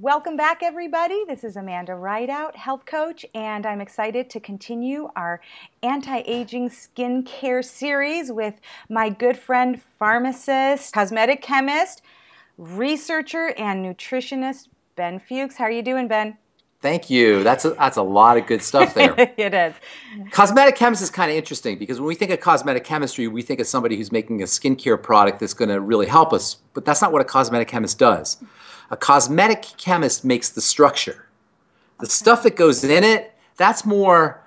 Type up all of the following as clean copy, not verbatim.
Welcome back, everybody. This is Amanda Ridout, health coach, and I'm excited to continue our anti-aging skincare series with my good friend, pharmacist, cosmetic chemist, researcher, and nutritionist, Ben Fuchs. How are you doing, Ben? Thank you. That's a lot of good stuff there. It is. Cosmetic chemist is kind of interesting because when we think of cosmetic chemistry, we think of somebody who's making a skincare product that's going to really help us, but that's not what a cosmetic chemist does. A cosmetic chemist makes the structure. The stuff that goes in it, that's more,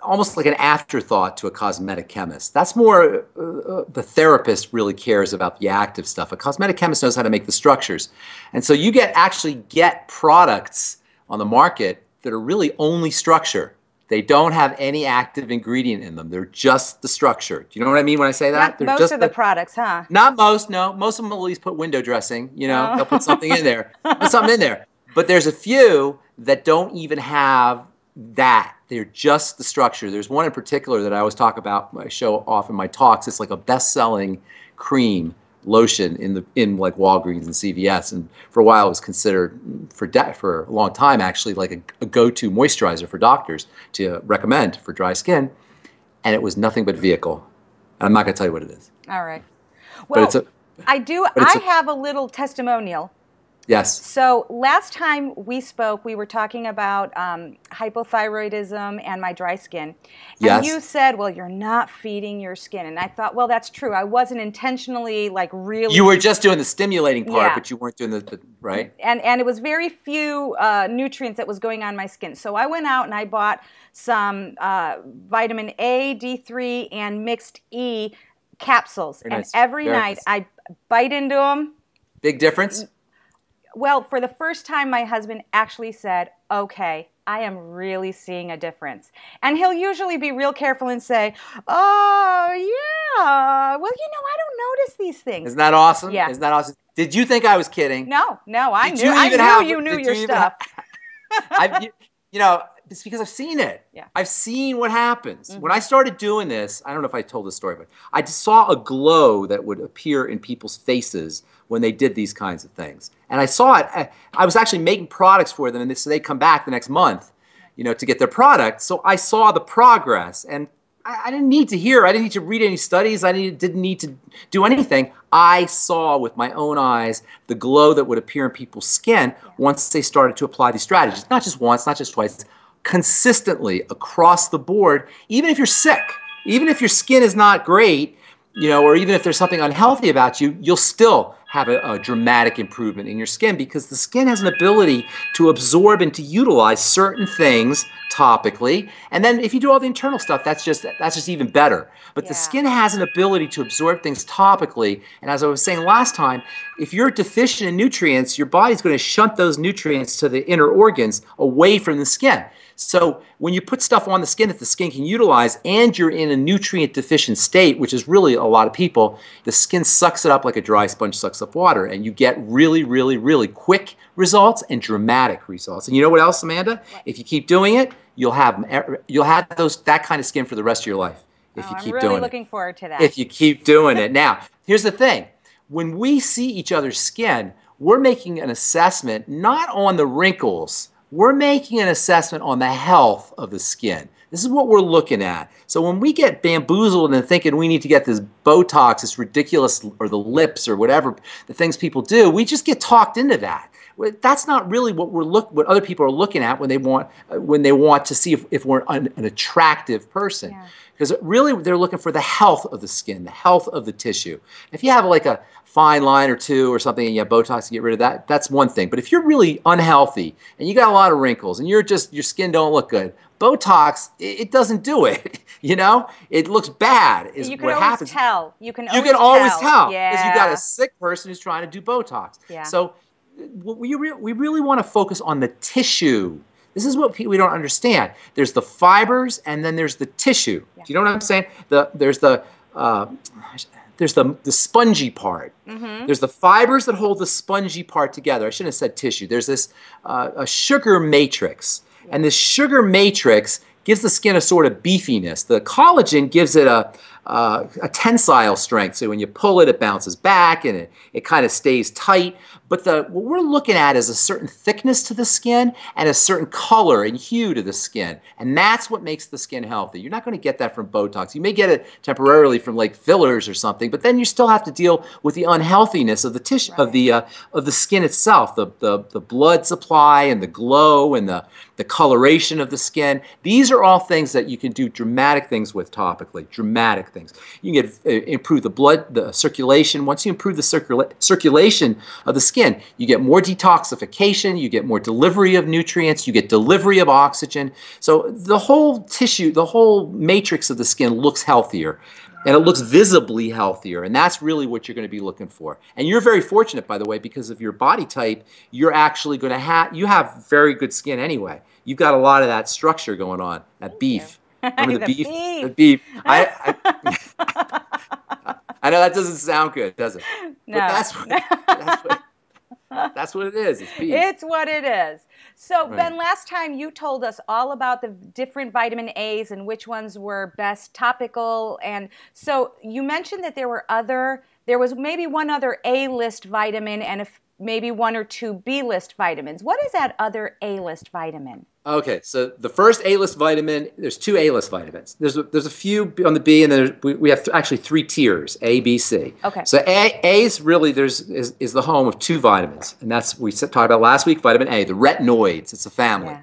almost like an afterthought to a cosmetic chemist. That's more, the therapist really cares about the active stuff. A cosmetic chemist knows how to make the structures. And so you actually get products on the market that are really only structure. They don't have any active ingredient in them. They're just the structure. Do you know what I mean when I say that? Not most of the products, huh? Not most, no. Most of them will at least put window dressing. They'll put something in there. Put something in there. But there's a few that don't even have that. They're just the structure. There's one in particular that I always talk about, I show off in my talks. It's like a best-selling cream lotion in like Walgreens and CVS, and for a while it was considered for a long time actually like a go-to moisturizer for doctors to recommend for dry skin, and it was nothing but vehicle. And I'm not going to tell you what it is. All right. Well, I have a little testimonial. Yes. So last time we spoke, we were talking about hypothyroidism and my dry skin. And yes. You said, well, you're not feeding your skin. And I thought, well, that's true. I wasn't intentionally really... You were just doing the stimulating part, yeah. But you weren't doing the right? And it was very few nutrients that was going on my skin. So I went out and I bought some vitamin A, D3, and mixed E capsules. Very nice. And every Very night nice. I bite into them. Big difference? Well, for the first time, my husband actually said, okay, I am really seeing a difference. And he'll usually be real careful and say, oh, yeah, well, I don't notice these things. Isn't that awesome? Yeah. Isn't that awesome? Did you think I was kidding? No, I knew you knew your stuff. It's because I've seen it. Yeah. I've seen what happens. Mm-hmm. When I started doing this, I don't know if I told this story, but I just saw a glow that would appear in people's faces when they did these kinds of things. And I saw it. I was actually making products for them, and so they come back the next month, to get their product. So I saw the progress, and I didn't need to hear. I didn't need to read any studies. I didn't need to do anything. I saw with my own eyes the glow that would appear in people's skin once they started to apply these strategies. Not just once, not just twice, consistently across the board. Even if you're sick, even if your skin is not great, or even if there's something unhealthy about you, you'll still have a dramatic improvement in your skin because the skin has an ability to absorb and to utilize certain things topically. And then if you do all the internal stuff, that's just even better. But the skin has an ability to absorb things topically. And as I was saying last time, if you're deficient in nutrients, your body's going to shunt those nutrients to the inner organs away from the skin. So when you put stuff on the skin that the skin can utilize and you're in a nutrient deficient state, which is really a lot of people, the skin sucks it up like a dry sponge sucks up water, and you get really, really, really quick results and dramatic results. And you know what else, Amanda? If you keep doing it, you'll have that kind of skin for the rest of your life if you keep doing it. I'm really looking forward to that. If you keep doing it. Now, here's the thing. When we see each other's skin, we're making an assessment not on the wrinkles. We're making an assessment on the health of the skin. This is what we're looking at. So when we get bamboozled and thinking we need to get this Botox, this ridiculous, or the lips, or whatever the things people do, we just get talked into that. That's not really what other people are looking at when they want to see if we're an attractive person. Yeah. Because really they're looking for the health of the skin, the health of the tissue. If you have like a fine line or two or something and you have Botox to get rid of that, that's one thing. But if you're really unhealthy and you got a lot of wrinkles and your skin don't look good, Botox, it doesn't do it. It looks bad. You can always tell. You can always tell. Yeah. Because you got a sick person who's trying to do Botox. Yeah. So we really want to focus on the tissue. This is what we don't understand. There's the fibers and then there's the tissue. Yeah. Do you know what I'm saying? There's the spongy part. Mm-hmm. There's the fibers that hold the spongy part together. I shouldn't have said tissue. There's this a sugar matrix. Yeah. And this sugar matrix gives the skin a sort of beefiness. The collagen gives it a tensile strength. So when you pull it, it bounces back and it kind of stays tight. But what we're looking at is a certain thickness to the skin and a certain color and hue to the skin. And that's what makes the skin healthy. You're not going to get that from Botox. You may get it temporarily from like fillers or something, but then you still have to deal with the unhealthiness of the tissue, of the skin itself, the blood supply and the glow and the coloration of the skin. These are all things that you can do dramatic things with topically, dramatic things. You can improve the circulation. Once you improve the circulation of the skin, you get more detoxification, you get more delivery of nutrients, you get delivery of oxygen. So the whole tissue, the whole matrix of the skin looks healthier. And it looks visibly healthier, and that's really what you're going to be looking for. And you're very fortunate, by the way, because of your body type, you're actually going to you have very good skin anyway. You've got a lot of that structure going on, that beef. Remember the beef? The beef. I know that doesn't sound good, does it? No. But that's what it is. It's beef. It's what it is. So, right. Ben, last time you told us all about the different vitamin A's and which ones were best topical. And so you mentioned that there was maybe one other A-list vitamin and maybe one or two B-list vitamins. What is that other A-list vitamin? Okay, so the first A-list vitamin, there's two A-list vitamins. There's a few on the B, and then we have actually three tiers, A, B, C. Okay. So A is really is the home of two vitamins, and that's we talked about last week. Vitamin A, the retinoids. It's a family,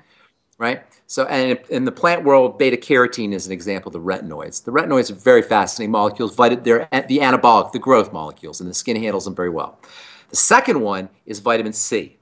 right? So, and in the plant world, beta carotene is an example of the retinoids. The retinoids are very fascinating molecules. They're the anabolic, the growth molecules, and the skin handles them very well. The second one is vitamin C.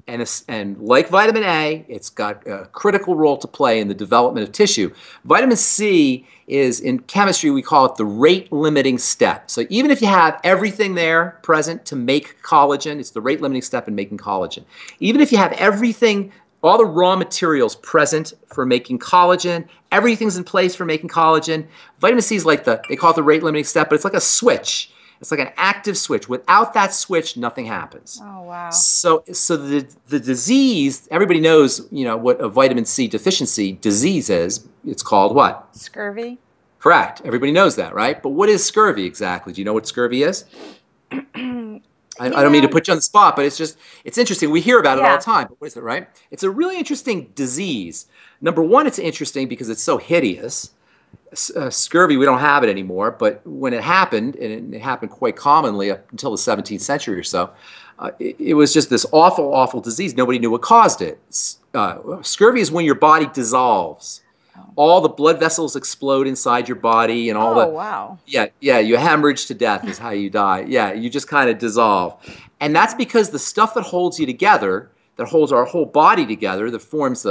And like vitamin A, it's got a critical role to play in the development of tissue. Vitamin C is, in chemistry, we call it the rate-limiting step. So even if you have everything there present to make collagen, it's the rate-limiting step in making collagen. Even if you have everything, all the raw materials present for making collagen, everything's in place for making collagen, vitamin C is like they call it the rate-limiting step, but it's like a switch. It's like an active switch. Without that switch, nothing happens. Oh, wow. So the disease, everybody knows, what a vitamin C deficiency disease is. It's called what? Scurvy. Correct. Everybody knows that, right? But what is scurvy exactly? Do you know what scurvy is? I don't mean to put you on the spot, but it's interesting. We hear about it all the time. But what is it, right? It's a really interesting disease. Number one, it's interesting because it's so hideous. Scurvy, we don't have it anymore, but when it happened, and it happened quite commonly up until the 17th century or so, it was just this awful, awful disease. Nobody knew what caused it. Scurvy is when your body dissolves. All the blood vessels explode inside your body, and all wow. Yeah, you hemorrhage to death is how you die. Yeah, you just kind of dissolve. And that's because the stuff that holds you together, that holds our whole body together, that forms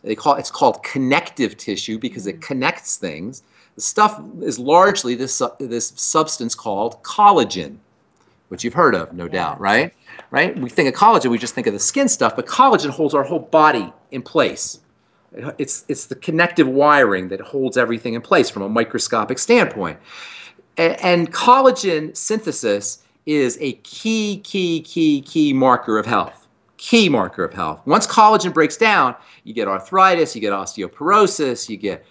it's called connective tissue because it connects things. The stuff is largely this substance called collagen, which you've heard of, no doubt, right? Right? We think of collagen, we just think of the skin stuff, but collagen holds our whole body in place. It's the connective wiring that holds everything in place from a microscopic standpoint. And collagen synthesis is a key marker of health. Key marker of health. Once collagen breaks down, you get arthritis, you get osteoporosis, you get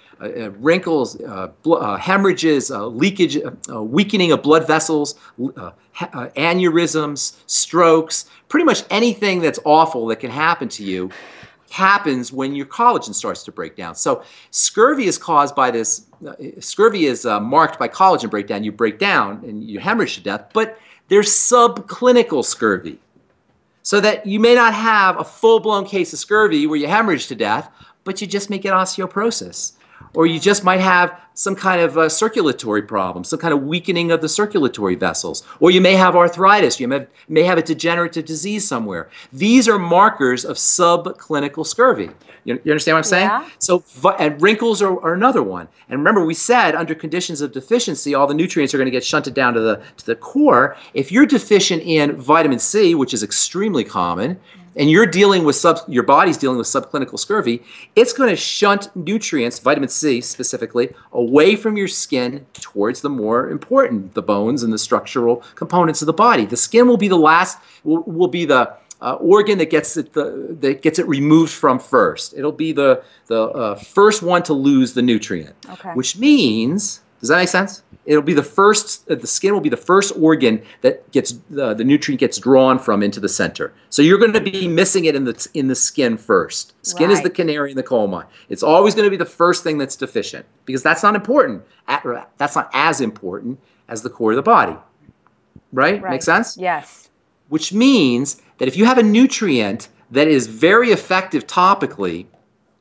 wrinkles, hemorrhages, leakage, weakening of blood vessels, aneurysms, strokes. Pretty much anything that's awful that can happen to you happens when your collagen starts to break down. So scurvy is caused by this. Scurvy is marked by collagen breakdown. You break down and you hemorrhage to death, but there's subclinical scurvy. So that you may not have a full-blown case of scurvy where you hemorrhage to death, but you just may get osteoporosis. Or you just might have some kind of circulatory problem, some kind of weakening of the circulatory vessels. Or you may have arthritis. You may have a degenerative disease somewhere. These are markers of subclinical scurvy. You understand what I'm saying? Yeah. So, and wrinkles are another one. And remember, we said under conditions of deficiency, all the nutrients are going to get shunted down to the core. If you're deficient in vitamin C, which is extremely common, and you're dealing with your body's dealing with subclinical scurvy, it's going to shunt nutrients, vitamin C specifically, away from your skin towards the more important, the bones and the structural components of the body. The skin will be the last, will be the organ that gets it removed from first. It'll be the first one to lose the nutrient, which means Does that make sense? It'll be the first, the skin will be the first organ that gets, the nutrient gets drawn from into the center. So you're going to be missing it in the skin first. Skin is the canary in the coal mine. It's always going to be the first thing that's deficient because that's not important. That's not as important as the core of the body. Right? Make sense? Yes. Which means that if you have a nutrient that is very effective topically,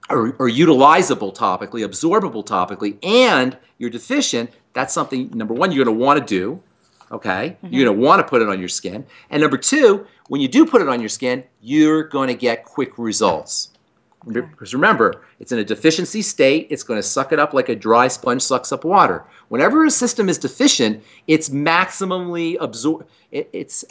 or utilizable topically, absorbable topically, and you're deficient, that's something, number one, you're going to want to do, okay? You're going to want to put it on your skin. And number two, when you do put it on your skin, you're going to get quick results. Because remember, it's in a deficiency state. It's going to suck it up like a dry sponge sucks up water. Whenever a system is deficient, it's maximally it's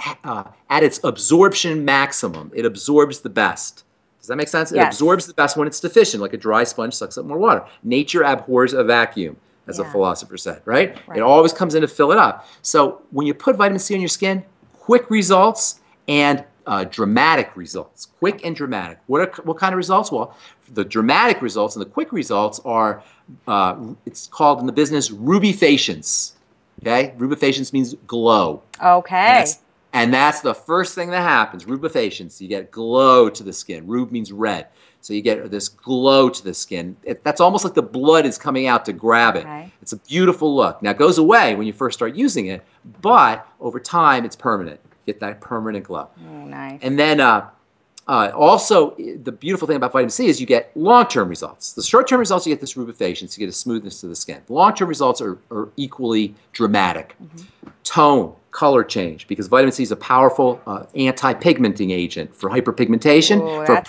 at its absorption maximum. It absorbs the best. Does that make sense? It absorbs the best when it's deficient, like a dry sponge sucks up more water. Nature abhors a vacuum, as a philosopher said, right? It always comes in to fill it up. So when you put vitamin C on your skin, quick results and dramatic results. Quick and dramatic. What kind of results? Well, the dramatic results and the quick results are, it's called in the business rubifacience. Okay? Rubifacience means glow. Okay. And that's the first thing that happens, rubifacience. You get glow to the skin. Rub means red. So you get this glow to the skin. That's almost like the blood is coming out to grab it. It's a beautiful look. Now, it goes away when you first start using it, but over time, it's permanent. You get that permanent glow. Oh, nice. And then also, the beautiful thing about vitamin C is you get long-term results. The short-term results, you get this rubifacience, you get a smoothness to the skin. The long-term results are equally dramatic. Tone, color change, because vitamin C is a powerful anti-pigmenting agent for hyperpigmentation, for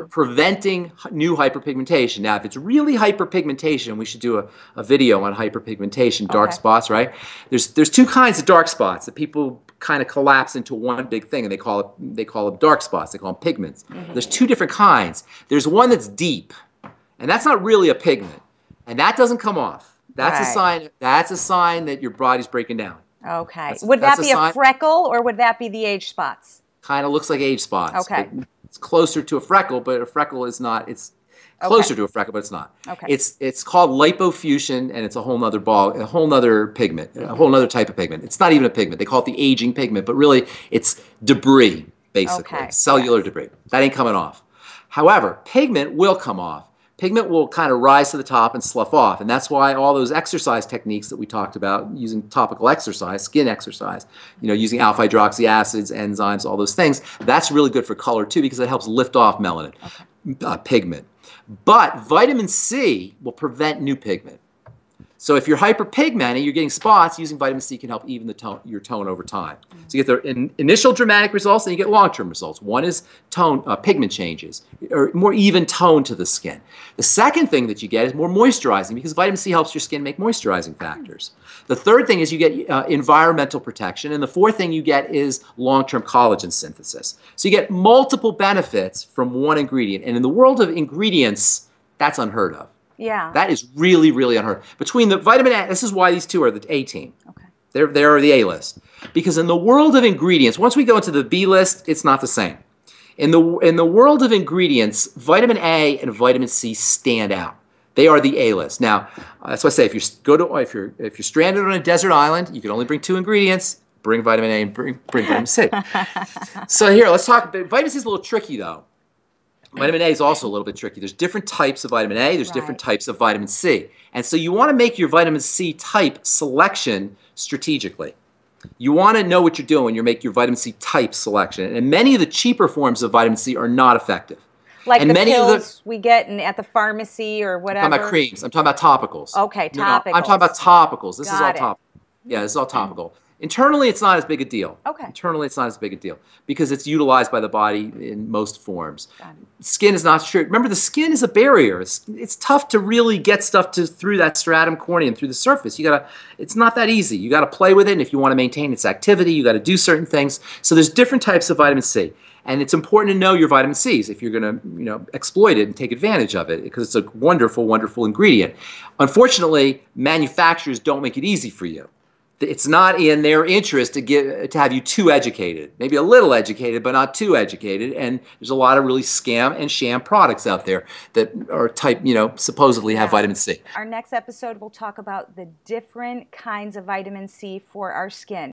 preventing new hyperpigmentation. Now, if it's really hyperpigmentation, we should do a video on hyperpigmentation, dark spots, right? There's two kinds of dark spots that people kind of collapse into one big thing, and they call them dark spots. They call them pigments. There's two different kinds. There's one that's deep, and that's not really a pigment, and that doesn't come off. That's a sign. That's a sign that your body's breaking down. Okay. Would that be a freckle, or would that be the age spots? Kind of looks like age spots. Okay. It's closer to a freckle, but a freckle is not. It's closer to a freckle, but it's not. Okay. It's called lipofuscin, and it's a whole nother pigment, a whole nother type of pigment. It's not even a pigment. They call it the aging pigment, but really it's debris, basically, cellular debris. That ain't coming off. However, pigment will come off. Pigment will kind of rise to the top and slough off, and that's why all those exercise techniques that we talked about, using topical exercise, skin exercise, using alpha-hydroxy acids, enzymes, all those things, that's really good for color too because it helps lift off melanin, pigment. But vitamin C will prevent new pigment. So if you're hyperpigmented, you're getting spots, using vitamin C can help even your tone over time. So you get the initial dramatic results, and you get long-term results. One is pigment changes, or more even tone to the skin. The second thing that you get is more moisturizing, because vitamin C helps your skin make moisturizing factors. The third thing is you get environmental protection, and the fourth thing you get is long-term collagen synthesis. So you get multiple benefits from one ingredient, and in the world of ingredients, that's unheard of. Yeah. That is really, really unheard of. Between the vitamin A, this is why these two are the A team. Okay. They're the A list. Because in the world of ingredients, once we go into the B list, it's not the same. In the world of ingredients, vitamin A and vitamin C stand out. They are the A list. Now, that's why I say if you're stranded on a desert island, you can only bring two ingredients. Bring vitamin A and bring vitamin C. So here, let's talk. Vitamin C is a little tricky though. Vitamin A is also a little bit tricky. There's different types of vitamin A. There's different types of vitamin C. And so you want to make your vitamin C type selection strategically. You want to know what you're doing when you make your vitamin C type selection. And many of the cheaper forms of vitamin C are not effective. Like the pills we get at the pharmacy or whatever? I'm talking about creams. I'm talking about topicals. Okay, topicals. No, I'm talking about topicals. This is all topical. Yeah, this is all topical. Internally, it's not as big a deal. Okay. Internally, it's not as big a deal because it's utilized by the body in most forms. Skin is not true. Remember, the skin is a barrier. It's tough to really get stuff through that stratum corneum, through the surface. It's not that easy. You got to play with it, and if you want to maintain its activity, you got to do certain things. So there's different types of vitamin C, and it's important to know your vitamin Cs if you're going to exploit it and take advantage of it because it's a wonderful, wonderful ingredient. Unfortunately, manufacturers don't make it easy for you. it's not in their interest to have you too educated, maybe a little educated, but not too educated. And there's a lot of really scam and sham products out there that are supposedly have vitamin C. Our next episode, we'll talk about the different kinds of vitamin C for our skin.